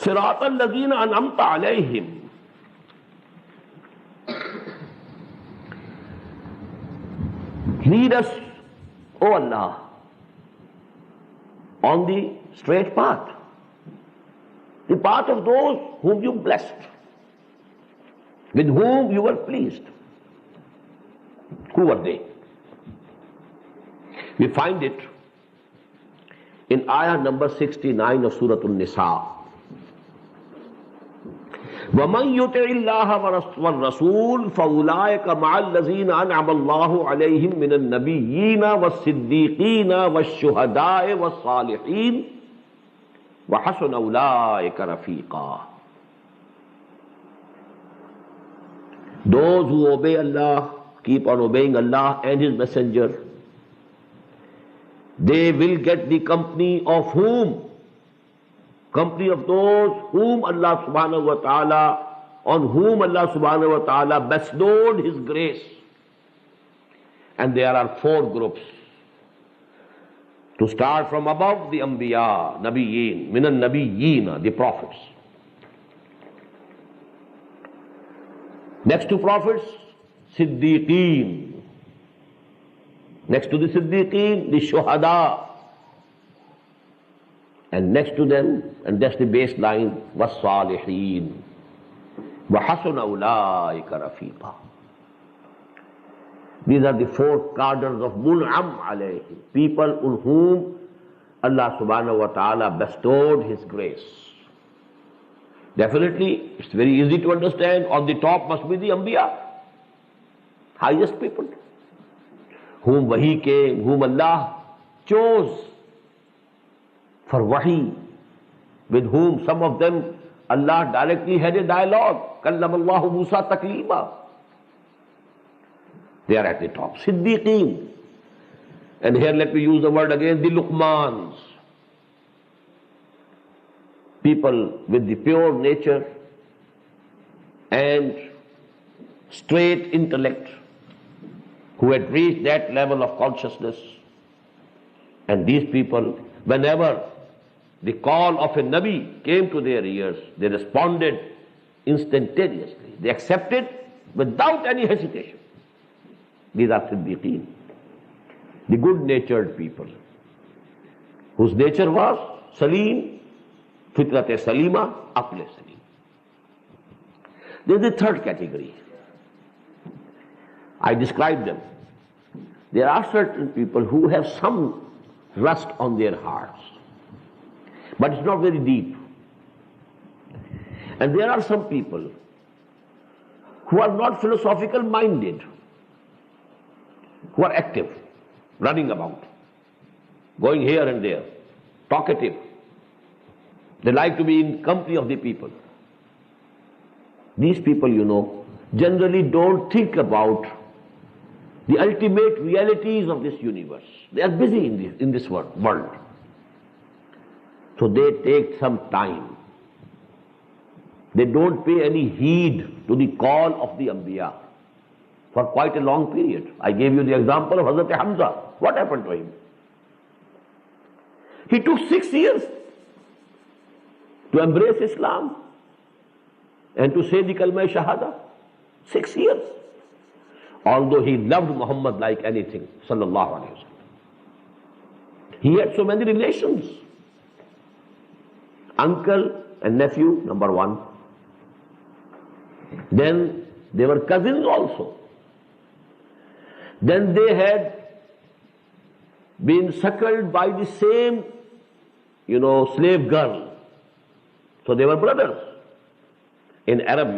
صراط الذین انعمت علیہم. Lead us, O Allah, on the straight path, the path of those whom you blessed, with whom you were pleased. Who were they? We find it in ayah number 69 of Surah An-Nisa. وَمَنْ يُطِعِ اللَّهَ وَالرَّسُولَ فَأُولَٰئِكَ مَعَ الَّذِينَ أَنْعَمَ اللَّهُ عَلَيْهِمْ مِنَ النَّبِيِّينَ وَالصِّدِّيقِينَ وَالشُّهَدَاءِ وَالصَّالِحِينَ وَحَسُنَ أُولَٰئِكَ رَفِيقًا. Those who obey Allah, keep on obeying Allah and His Messenger, they will get the company of whom? Company of those whom Allah subhanahu wa ta'ala, on whom Allah subhanahu wa ta'ala bestowed His grace. And there are four groups. To start from above, the Anbiya, Nabiyyin, Minan Nabiyyin, the prophets. Next to prophets, Siddiqeen. Next to the Siddiqeen, the Shuhada. And next to them, and that's the baseline, was-Salihin. وَحَسُنَ أُولَٰئِكَ رَفِيقًا. These are the four cadres of Mun'am alayhim, people on whom Allah subhanahu wa ta'ala bestowed His grace. Definitely, it's very easy to understand, on the top must be the Anbiya, highest people, whom Wahi came, whom Allah chose for Wahi, with whom some of them Allah directly had a dialogue. كَلَّمَ اللَّهُ مُوسَى تَكْلِيمًا. They are at the top. Siddiqeen. And here let me use the word again, the Luqmans. People with the pure nature and straight intellect, who had reached that level of consciousness. And these people, whenever the call of a Nabi came to their ears, they responded instantaneously. They accepted without any hesitation. These are Siddiqeen, the good-natured people, whose nature was Salim, Fitrat-e Salima, Aql-e Salim. There is the third category. I described them. There are certain people who have some rust on their hearts, but it's not very deep. And there are some people who are not philosophical minded, who are active, running about, going here and there, talkative. They like to be in company of the people. These people, generally don't think about the ultimate realities of this universe. They are busy in this world. So they take some time. They don't pay any heed to the call of the Anbiya for quite a long period. I gave you the example of Hazrat Hamza. What happened to him? He took 6 years to embrace Islam and to say the Kalma Shahada. 6 years. Although he loved Muhammad like anything, sallallahu alayhi wa sallam. He had so many relations. Uncle and nephew, number one. Then they were cousins also. Then they had been suckled by the same, slave girl. So they were brothers. In Arab,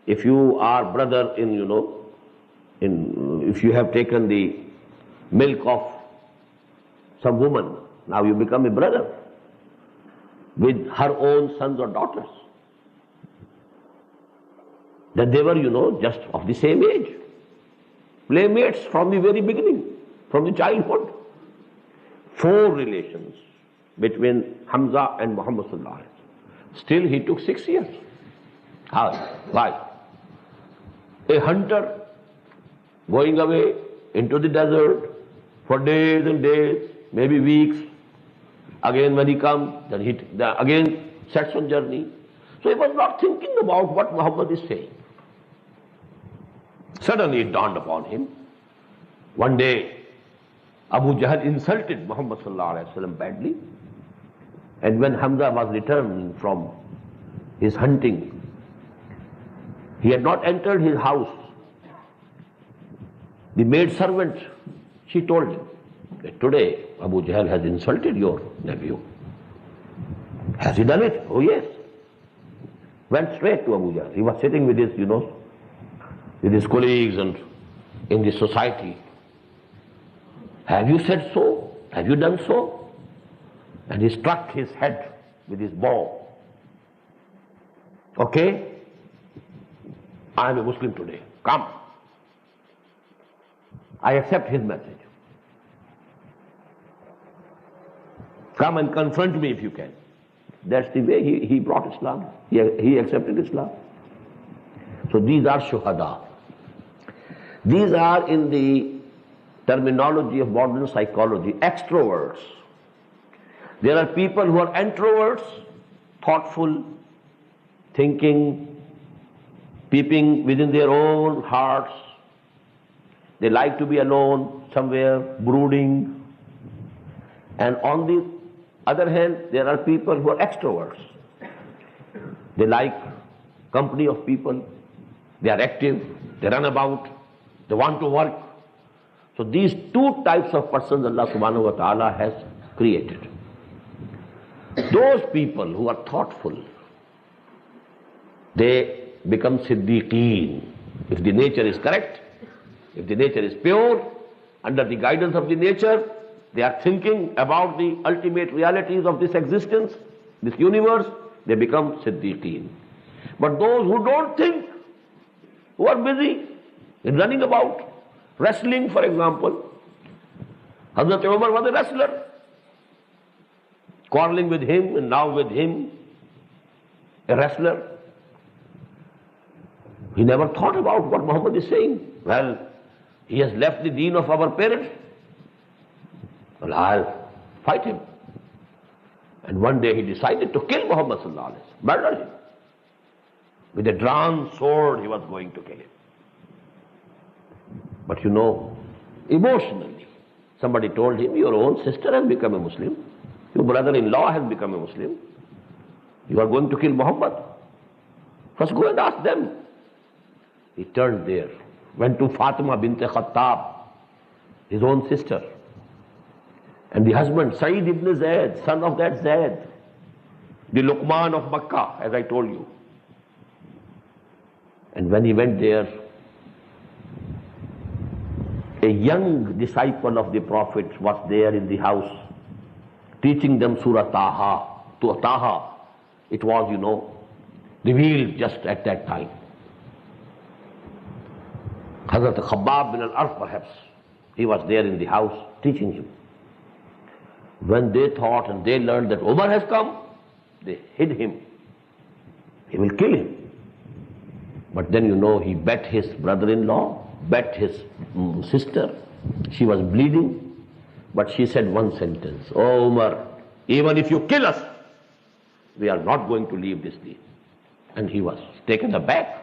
if you are brother if you have taken the milk of some woman, now you become a brother with her own sons or daughters. Then they were, just of the same age. Playmates from the very beginning, from the childhood. 4 relations between Hamza and Muhammad sallallahu alaihi wasallam. Still he took 6 years. How? Why? A hunter going away into the desert for days and days, maybe weeks. Again when he comes, then again sets on journey. So he was not thinking about what Muhammad is saying. Suddenly it dawned upon him. One day, Abu Jahl insulted Muhammad sallallahu alaihi wasallam badly. And when Hamza was returning from his hunting, he had not entered his house. The maid servant, she told him that today Abu Jahl has insulted your nephew. Has he done it? Oh yes. Went straight to Abu Jahl. He was sitting with his, with his colleagues and in the society. Have you said so? Have you done so? And he struck his head with his bow. Okay, I am a Muslim today. Come. I accept his message. Come and confront me if you can. That's the way he brought Islam. He accepted Islam. So these are shuhada. These are, in the terminology of modern psychology, extroverts. There are people who are introverts, thoughtful, thinking, peeping within their own hearts. They like to be alone somewhere, brooding. And on the other hand, there are people who are extroverts. They like company of people. They are active. They run about. They want to work. So these two types of persons Allah subhanahu wa ta'ala has created. Those people who are thoughtful, they become siddiqeen. If the nature is correct, if the nature is pure, under the guidance of the nature, they are thinking about the ultimate realities of this existence, this universe, they become siddiqeen. But those who don't think, who are busy in running about, wrestling for example, Hazrat Umar was a wrestler, quarreling with him and now with him, a wrestler. He never thought about what Muhammad is saying. Well, he has left the deen of our parents. Well, I'll fight him. And one day he decided to kill Muhammad sallallahu alaihi wasallam, murder him. With a drawn sword he was going to kill him. But emotionally, somebody told him, your own sister has become a Muslim. Your brother-in-law has become a Muslim. You are going to kill Muhammad. First go and ask them. He turned there, went to Fatima bint Khattab, his own sister, and the husband, Sa'id ibn Zayd, son of that Zayd, the Luqman of Makkah, as I told you. And when he went there, a young disciple of the Prophet was there in the house, teaching them Surah Taha. To Taha, it was, revealed just at that time. Hazrat Khabbab bin al-Arf perhaps, he was there in the house teaching him. When they thought and they learned that Umar has come, they hid him. He will kill him. But then he bet his brother-in-law, bet his sister. She was bleeding, but she said one sentence, "Oh Umar, even if you kill us, we are not going to leave this deen." And he was taken aback.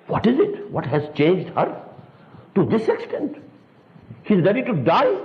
What is it? What has changed her to this extent? She is ready to die.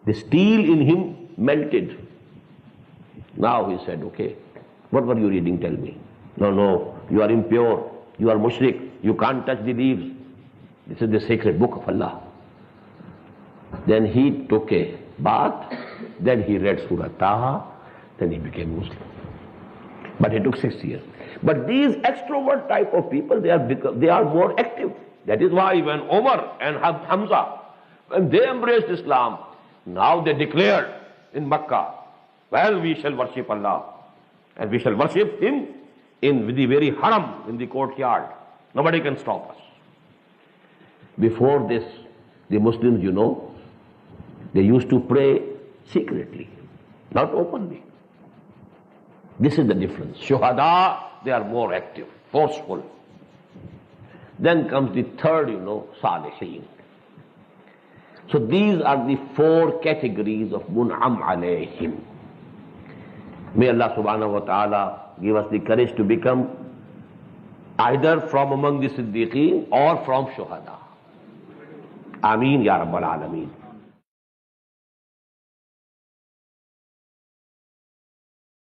The steel in him melted. Now he said, okay, what were you reading? Tell me. No, you are impure. You are mushrik. You can't touch the leaves. This is the sacred book of Allah. Then he took a bath. Then he read Surah Taha. Then he became Muslim. But it took 6 years. But these extrovert type of people, they are more active. That is why when Umar and Hamza, when they embraced Islam, now they declared in Makkah, well, we shall worship Allah. And we shall worship Him in the very haram, in the courtyard. Nobody can stop us. Before this, the Muslims, they used to pray secretly, not openly. This is the difference. Shuhada, they are more active, forceful. Then comes the third, Salihin. So these are the four categories of mun'am alayhim. May Allah subhanahu wa ta'ala give us the courage to become either from among the Siddiqeen or from Shuhada. Ameen Ya Rabbal Alameen.